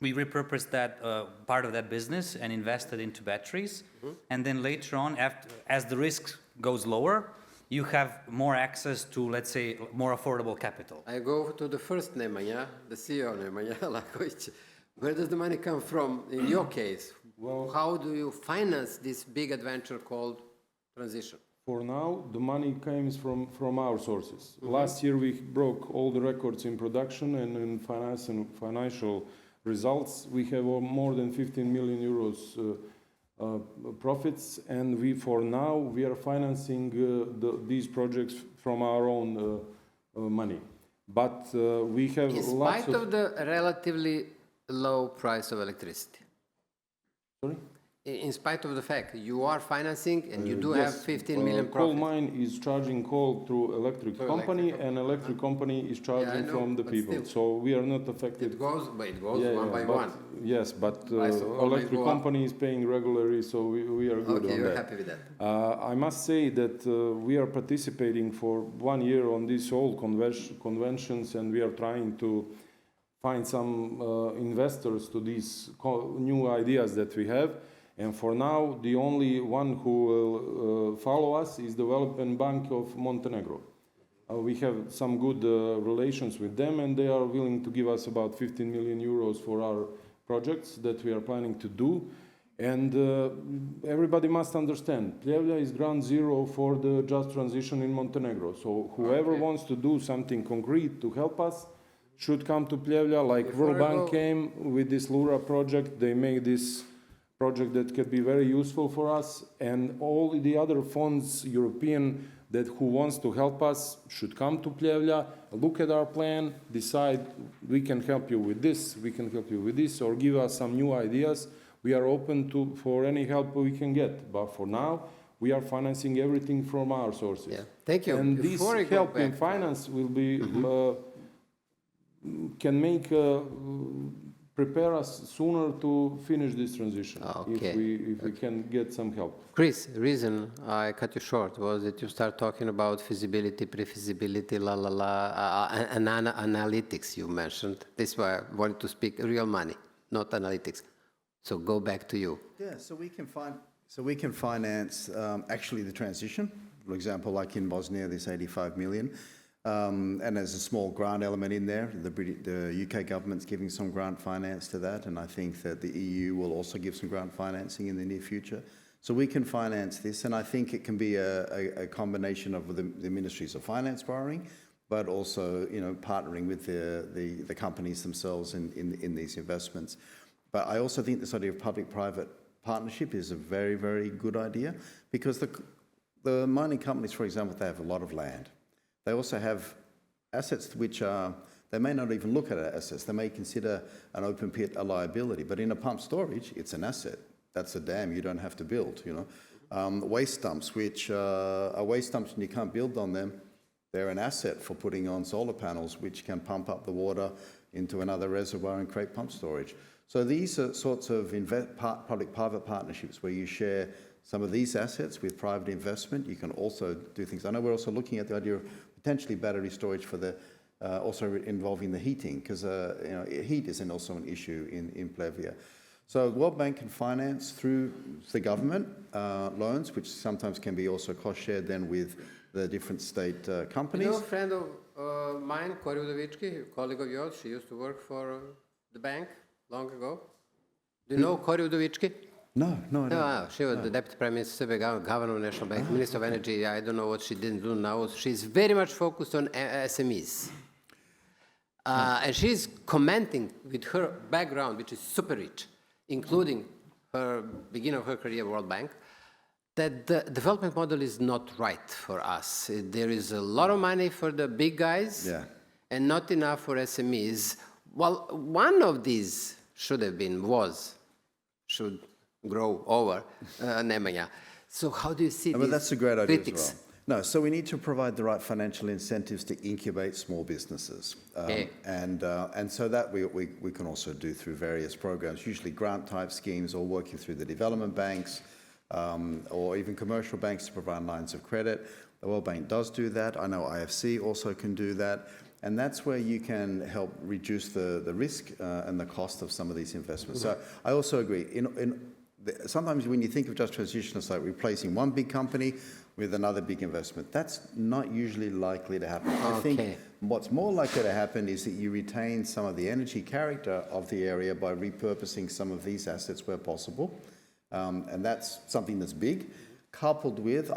we repurposed that part of that business and invested into batteries. Mm-hmm. And then later on, as the risk goes lower, you have more access to, let's say, more affordable capital. I go to the first Nemanja, the CEO Nemanja Lakovic. Where does the money come from in your case? Well, How do you finance this big adventure called transition? for now, the money comes from our sources. Last year, we broke all the records in production and in finance and financial results. We have more than 15 million euros profits, and for now, we are financing these projects from our own money. But we have In lots spite of the relatively low price of electricity. Sorry? In spite of the fact you are financing and you do have Yes, 15 million coal profit. mine is charging coal through electric company, and electric company is charging know, from the but people. still. So we are not affected. It goes one Yeah, by but- one. Yes, but Price of coal may electric go up. company is paying regularly, so we are good Okay, on you're that. happy with that. I must say that we are participating for 1 year on these old conventions, and we are trying to find some investors to these new ideas that we have. And for now, the only one who will follow us is the Development Bank of Montenegro. We have some good relations with them, and they are willing to give us about 15 million euros for our projects that we are planning to do. And everybody must understand, Pljevlja is ground zero for the just transition in Montenegro. So whoever wants to do something concrete to help us should come to Pljevlja, like Before World I Bank go- came with this Lura project. They made this project that can be very useful for us, and all the other funds, European, that who wants to help us should come to Pljevlja, look at our plan, decide we can help you with this, we can help you with this, or give us some new ideas. We are open for any help we can get, but for now, we are financing everything from our sources. Yeah, thank you. And this Before I go help in back- finance will be can make prepare us sooner to finish this transition Okay. if we can get some help. Chris, the reason I cut you short was that you start talking about feasibility, pre-feasibility, and analytics you mentioned. This is why I wanted to speak real money, not analytics. So go back to you. Yeah, so we can finance actually the transition. For example, like in Bosnia, there's 85 million. And there's a small grant element in there. The UK government's giving some grant finance to that, and I think that the EU will also give some grant financing in the near future. So we can finance this, and I think it can be a combination of the ministries of finance borrowing, but also partnering with the companies themselves in these investments. But I also think this idea of public-private partnership is a very, very good idea, because the mining companies, for example, they have a lot of land. They also have assets which they may not even look at as assets. They may consider an open pit a liability, but in a pump storage, it's an asset. That's a dam you don't have to build, Waste dumps, which are waste dumps and you can't build on them, they're an asset for putting on solar panels, which can pump up the water into another reservoir and create pump storage. So these are sorts of public-private partnerships where you share some of these assets with private investment. You can also do things. I know we're also looking at the idea of potentially battery storage for also involving the heating, because heat is also an issue in Pljevlja. So World Bank can finance through the government loans, which sometimes can be also cost shared then with the different state companies. You know a friend of mine, Kori Udovički, a colleague of yours, she used to work for the bank long ago. Do you know Kori Udovički? No, I don't. No, she was the Deputy Prime Minister, Governor of National Bank, Minister of Energy. I don't know what she didn't do now. She's very much focused on SMEs. And she's commenting with her background, which is super rich, including her beginning of her career at World Bank, that the development model is not right for us. There is a lot of money for the big guys and not enough for SMEs. Well, one of these should grow over Nemanja. So how do you see this? That's a great idea critics? as well. No, so we need to provide the right financial incentives to incubate small businesses. And so that we can also do through various programs, usually grant-type schemes, or working through the development banks, or even commercial banks to provide lines of credit. The World Bank does do that. I know IFC also can do that. And that's where you can help reduce the risk and the cost of some of these investments. So I also agree. sometimes when you think of just transition, it's like replacing one big company with another big investment. That's not usually likely to happen. I think what's more likely to happen is that you retain some of the energy character of the area by repurposing some of these assets where possible. And that's something that's big, coupled with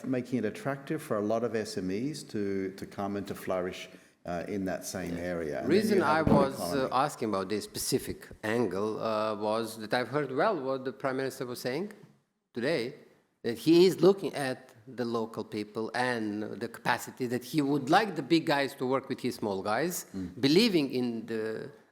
making it attractive for a lot of SMEs to come and to flourish in that same area. The reason I was asking about this specific angle was that I've heard well what the Prime Minister was saying today, that he is looking at the local people and the capacity, that he would like the big guys to work with his small guys, believing in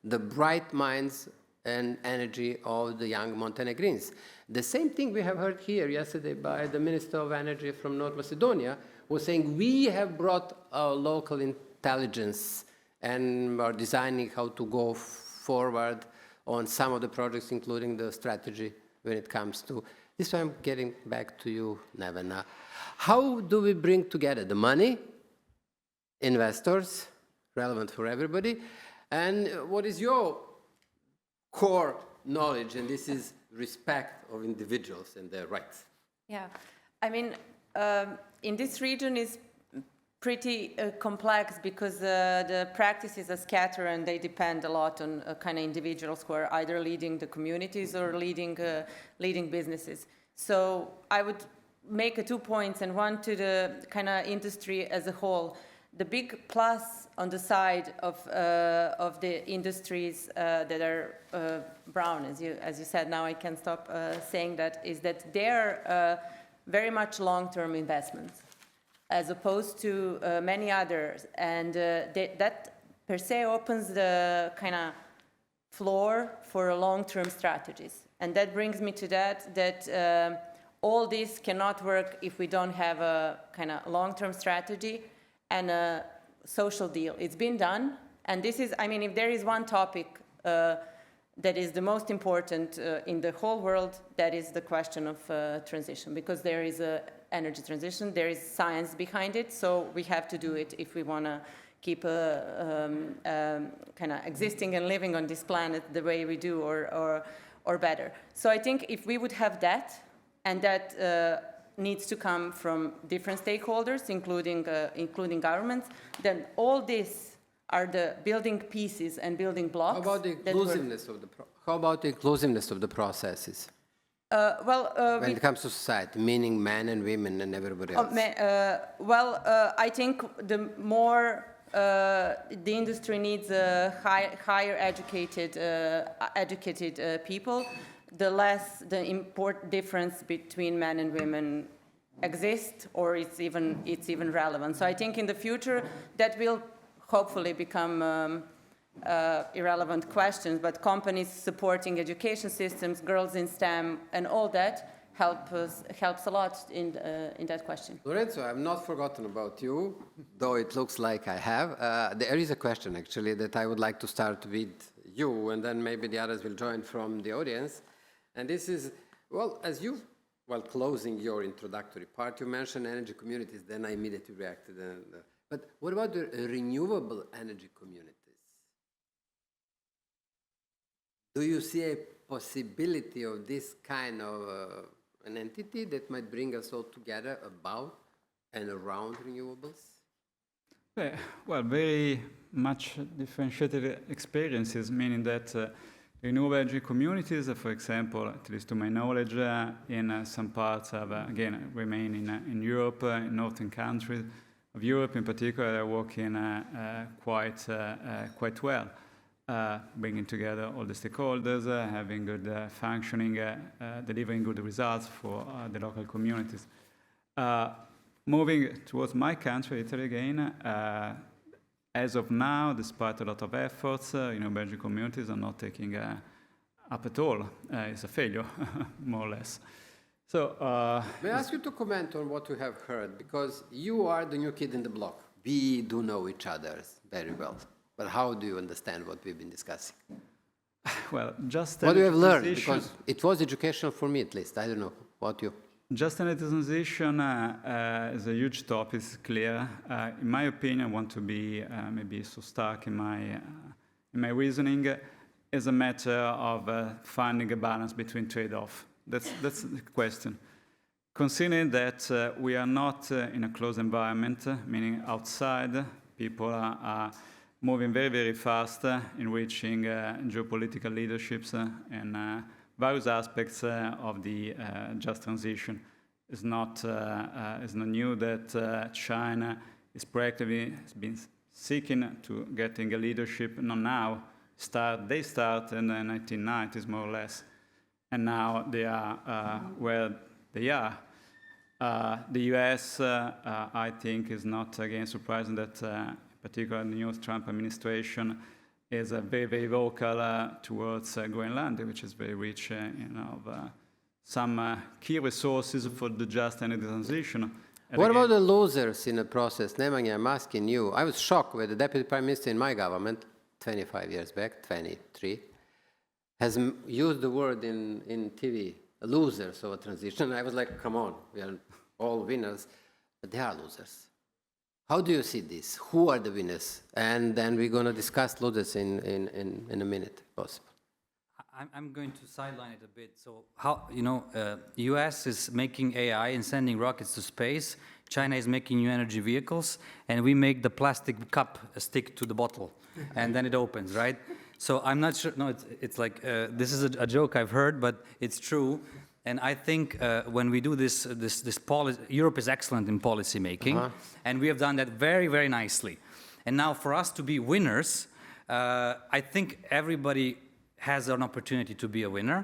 the bright minds and energy of the young Montenegrins. The same thing we have heard here yesterday by the Minister of Energy from North Macedonia, was saying we have brought our local intelligence and are designing how to go forward on some of the projects, including the strategy when it comes to. This is why I'm getting back to you, Nevena. How do we bring together the money, investors, relevant for everybody, and what is your core knowledge, and this is respect of individuals and their rights? Yeah, I mean, in this region is pretty complex because the practices are scattered and they depend a lot on kind of individuals who are either leading the communities or leading businesses. So I would make 2 points, and one to the kind of industry as a whole. The big plus on the side of the industries that are brown, as you said, now I can't stop saying that, is that they're very much long-term investments, as opposed to many others. And that per se opens the kind of floor for long-term strategies. And that brings me to that all this cannot work if we don't have a kind of long-term strategy and a social deal. It's been done, and this is, I mean, if there is one topic that is the most important in the whole world, that is the question of transition, because there is a energy transition, there is science behind it, so we have to do it if we want to keep kind of existing and living on this planet the way we do, or better. So I think if we would have that, and that needs to come from different stakeholders, including governments, then all these are the building pieces and building blocks. How about the inclusiveness of the processes? When it comes to society, meaning men and women and everybody else. I think the more the industry needs higher educated people, the less the difference between men and women exists, or it's even relevant. So I think in the future that will hopefully become irrelevant questions, but companies supporting education systems, girls in STEM, and all that helps a lot in that question. Lorenzo, I've not forgotten about you, though it looks like I have. There is a question actually that I would like to start with you, and then maybe the others will join from the audience. And this is, well, while closing your introductory part, you mentioned energy communities, then I immediately reacted. But what about the renewable energy communities? Do you see a possibility of this kind of an entity that might bring us all together about and around renewables? Well, very much differentiated experiences, meaning that renewable energy communities, for example, at least to my knowledge, in some parts of, again, remain in Europe, in northern countries of Europe in particular, are working quite well, bringing together all the stakeholders, having good functioning, delivering good results for the local communities. Moving towards my country, Italy again, as of now, despite a lot of efforts, renewable energy communities are not taking up at all. It's a failure, more or less. So, may I ask you to comment on what you have heard? Because you are the new kid in the block. We do know each other very well. But how do you understand what we've been discussing? Well, just what do you have learned? Because it was educational for me, at least. I don't know. What you? Just energy transition is a huge topic, it's clear. In my opinion, I want to be maybe so stark in my reasoning, is a matter of finding a balance between trade-off. That's the question. Considering that we are not in a closed environment, meaning outside, people are moving very, very fast in reaching geopolitical leaderships and various aspects of the just transition. It's not new that China is proactively has been seeking to getting a leadership, not now. They start in the 1990s, more or less, and now they are where they are. The US, I think, is not again surprising that, particularly the new Trump administration, is very, very vocal towards Greenland, which is very rich of some key resources for the just energy transition. And What again, about the losers in the process? Nemanja, I'm asking you. I was shocked when the Deputy Prime Minister in my government, 25 years back, 23, has used the word in TV, losers of a transition. I was like, come on, we are all winners, but they are losers. How do you see this? Who are the winners? And then we're going to discuss losers in a minute, possible. I'm going to sideline it a bit. So how, US is making AI and sending rockets to space. China is making new energy vehicles, and we make the plastic cup stick to the bottle, and then it opens, right? So I'm not sure. No, it's like this is a joke I've heard, but it's true. And I think when we do this policy, Europe is excellent in policy making, and we have done that very, very nicely. And now for us to be winners, I think everybody has an opportunity to be a winner.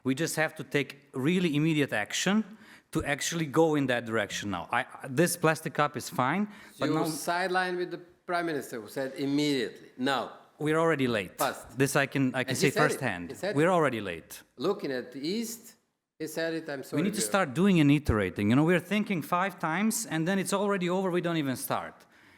We just have to take really immediate action to actually go in that direction now. This plastic cup is fine, but You now sideline with the Prime Minister who said immediately, now. we're already late. Fast. This I can he say said it. firsthand. He said We're it. already late. Looking at the East, he said it, I'm sorry. We need to start doing and iterating. We're thinking 5 times, and then it's already over, we don't even start.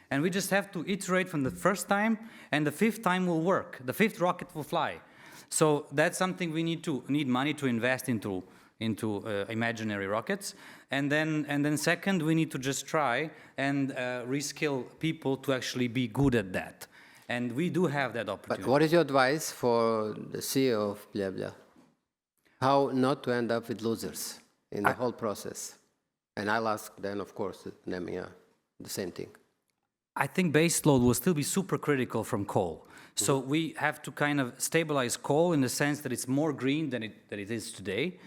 And we just have to iterate from the first time, and the 5th time will work. The 5th rocket will fly. So that's something we need money to invest into imaginary rockets. And then second, we need to just try and reskill people to actually be good at that. And we do have that opportunity. But what is your advice for the CEO of Pljevlja? How not to end up with losers in the whole process? And I'll ask then, of course, Nemanja, the same thing. I think baseload will still be super critical from coal. So we have to kind of stabilize coal in the sense that it's more green than it is today,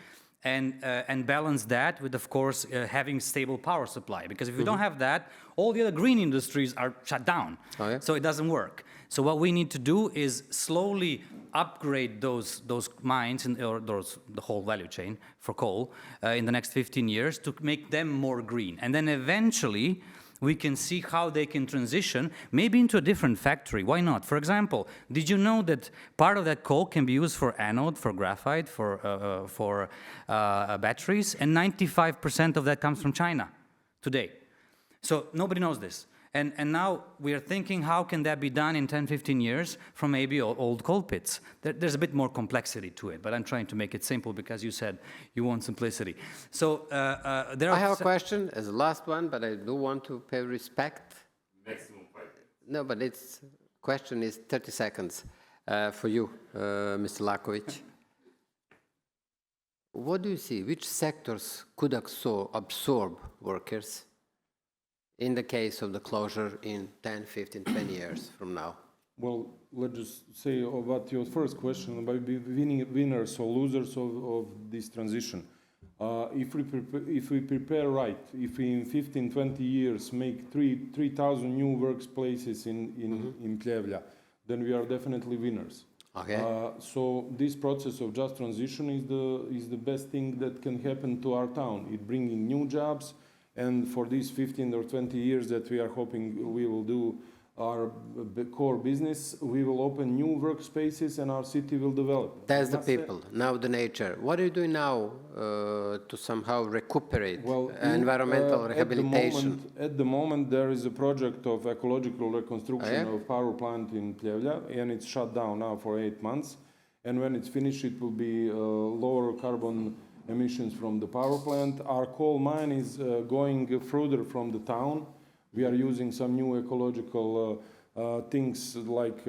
and balance that with, of course, having stable power supply. Because if we don't have that, all the other green industries are shut down. Oh, yeah? So it doesn't work. So what we need to do is slowly upgrade those mines or the whole value chain for coal in the next 15 years to make them more green, and then eventually we can see how they can transition, maybe into a different factory. Why not? For example, did you know that part of that coal can be used for anode, for graphite, for batteries, and 95% of that comes from China today? So nobody knows this. And now we are thinking, how can that be done in 10, 15 years from maybe old coal pits? There's a bit more complexity to it, but I'm trying to make it simple because you said you want simplicity. So there are... I have a question as the last one, but I do want to pay respect. Maximum 5 minutes. No, but its question is 30 seconds for you, Mr. Lakovic. What do you see? Which sectors could absorb workers in the case of the closure in 10, 15, 20 years from now? Well, let's just say about your first question about winners or losers of this transition. If we prepare right, if we in 15, 20 years make 3,000 new workplaces in Pljevlja, then we are definitely winners. Okay. So this process of just transition is the best thing that can happen to our town. It brings in new jobs, and for these 15 or 20 years that we are hoping we will do our core business, we will open new workspaces and our city will develop. That's the people. Now the nature. What are you doing now to somehow recuperate environmental rehabilitation? At the moment, there is a project of ecological reconstruction of power plant in Pljevlja, and it's shut down now for 8 months. And when it's finished, it will be lower carbon emissions from the power plant. Our coal mine is going further from the town. We are using some new ecological things like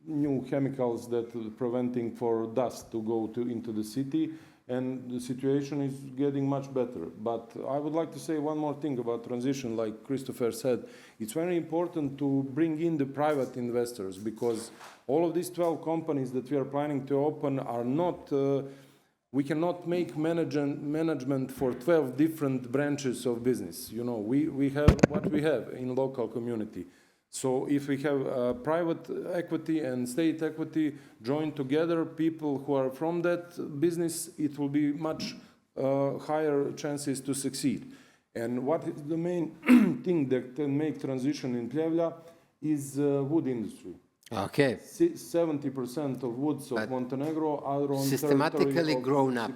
new chemicals that are preventing for dust to go into the city. and the situation is getting much better. But I would like to say one more thing about transition, like Christopher said. It's very important to bring in the private investors, because all of these 12 companies that we are planning to open are not, we cannot make management for 12 different branches of business. You know, we have what we have in local community. So if we have private equity and state equity joined together, people who are from that business, it will be much higher chances to succeed. And what is the main thing that can make transition in Pljevlja is wood industry. Okay. 70% of woods of Montenegro are on systematically grown up.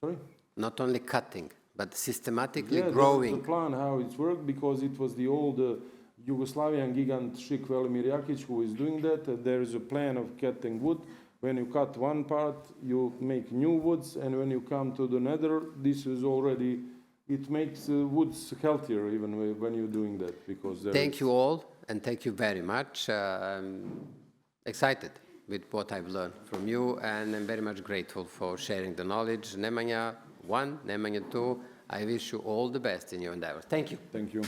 Sorry? Not only cutting, but systematically Yeah, growing. the plan how it's worked, because it was the old Yugoslavian gigant Šik Velimir Jakic who is doing that. There is a plan of cutting wood. When you cut one part, you make new woods, and when you come to the nether, this is already, it makes woods healthier even when you're doing that. Because Thank you all, and thank you very much. I'm excited with what I've learned from you, and I'm very much grateful for sharing the knowledge. Nemanja 1, Nemanja 2, I wish you all the best in your endeavors. Thank you. Thank you.